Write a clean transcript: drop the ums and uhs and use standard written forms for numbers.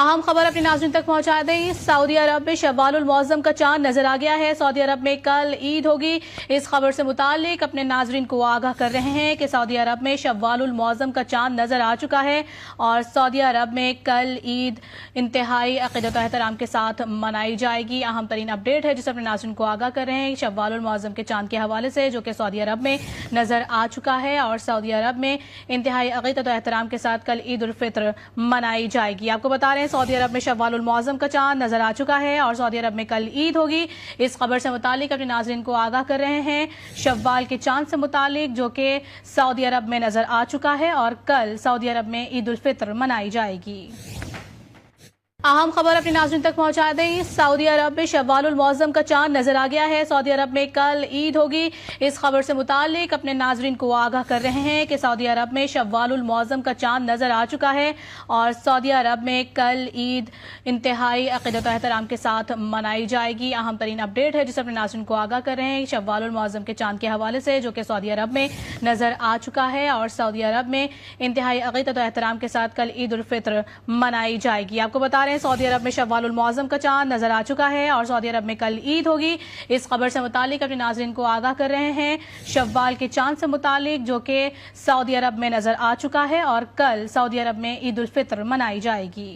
अहम खबर अपने नाज़रीन तक पहुंचा दें। सऊदी अरब में शव्वालुल मुअज़्ज़म का चांद नजर आ गया है। सऊदी अरब में कल ईद होगी। इस खबर से मुतालिक अपने नाज़रीन को आगाह कर रहे हैं कि सऊदी अरब में शव्वालुल मुअज़्ज़म का चांद नजर आ चुका है और सऊदी अरब में कल ईद इंतहाई अक़ीदत व एहतराम के साथ मनाई जाएगी। अहम तरीन अपडेट है जिसे अपने नाज़रीन को आगाह कर रहे हैं शव्वालुल मुअज़्ज़म के चांद के हवाले से, जो कि सऊदी अरब में नजर आ चुका है और सऊदी अरब में इंतहाई अक़ीदत व एहतराम के साथ कल ईद उल फित्र मनाई जाएगी। आपको बता रहे हैं सऊदी अरब में शव्वालुल मुअज़्ज़म का चांद नजर आ चुका है और सऊदी अरब में कल ईद होगी। इस खबर से मुतालिक अपने नाज़रीन को आगाह कर रहे हैं शव्वाल के चांद से मुतालिक, जो कि सऊदी अरब में नजर आ चुका है और कल सऊदी अरब में ईद उल फित्र मनाई जाएगी। अहम खबर अपने नाज़रीन तक पहुंचा दें। सऊदी अरब में शव्वालुल मुअज़्ज़म का चांद नजर आ गया है। सऊदी अरब में कल ईद होगी। इस खबर से मुतालिक अपने नाज़रीन को आगाह कर रहे हैं कि सऊदी अरब में शव्वालुल मुअज़्ज़म का चांद नजर आ चुका है और सऊदी अरब में कल ईद इंतहाई अक़ीदत व एहतराम के साथ मनाई जाएगी। अहम तरीन अपडेट है जिसे अपने नाज़रीन को आगाह कर रहे हैं शव्वालुल मुअज़्ज़म के चांद के हवाले से, जो कि सऊदी अरब में नजर आ चुका है और सऊदी अरब में इंतहाई अक़ीदत व एहतराम के साथ कल ईद उल फित्र मनाई जाएगी। आपको बता सऊदी अरब में शव्वालुल मुअज़्ज़म का चांद नजर आ चुका है और सऊदी अरब में कल ईद होगी। इस खबर से मुतालिक अपने नाज़रीन को आगाह कर रहे हैं शव्वाल के चांद से मुतालिक, जो कि सऊदी अरब में नजर आ चुका है और कल सऊदी अरब में ईद उल फित्र मनाई जाएगी।